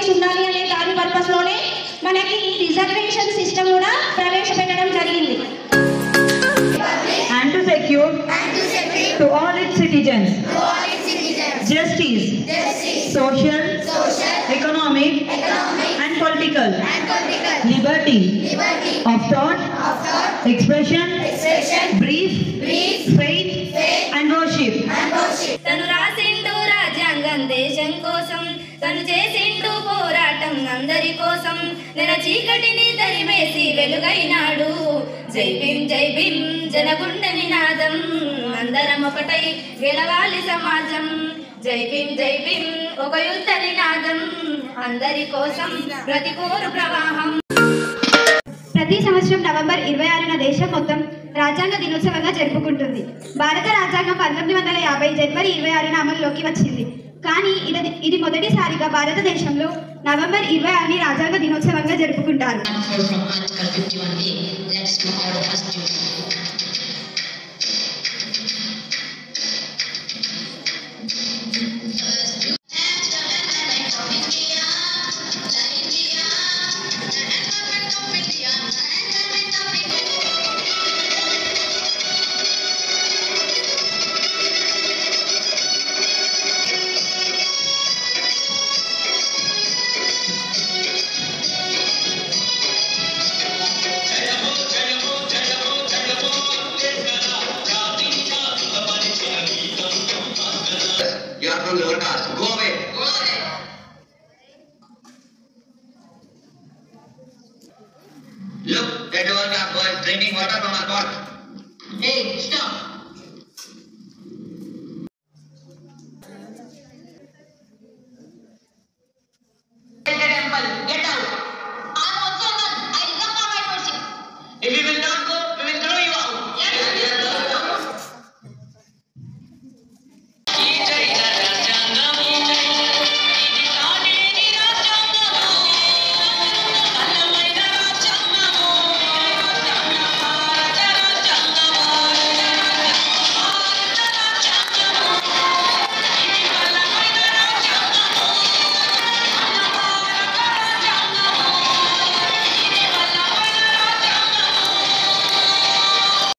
Equalities ఉండాలి అనే దాని పర్పస్లోనే మనకి రిజర్వేషన్ సిస్టమ్ కూడా ప్రవేశపెట్టడం జరిగింది. And to secure to all its citizens justice, social, economic and political liberty of thought, expression, brief, faith and worship. తను రాసిండు రాజ్యాంగం దేశం కోసం, తను చేసిండు పోరాటం అందరి కోసం, నెల చీకటిని తరిమేసి వెలుగైనాడు. జై భీం జనగుండె నినాదం, అందరం ఒకటై గెలవాలి సమాజం. జై భీం ఒక యుద్ధ నినాదం, అందరి కోసం ప్రతికూల ప్రవాహం. ప్రతి సంవత్సరం నవంబర్ 26న దేశం మొత్తం రాజ్యాంగ దినోత్సవంగా జరుపుకుంటుంది. భారత రాజ్యాంగం 1950 జనవరి 26న అమలులోకి వచ్చింది. కానీ ఇది మొదటిసారిగా భారతదేశంలో నవంబర్ 26ని రాజ్యాంగ దినోత్సవంగా జరుపుకుంటారు. You are from lower caste. Go away. Go away. Look, that lower caste boy is drinking water from our pot. Hey, stop.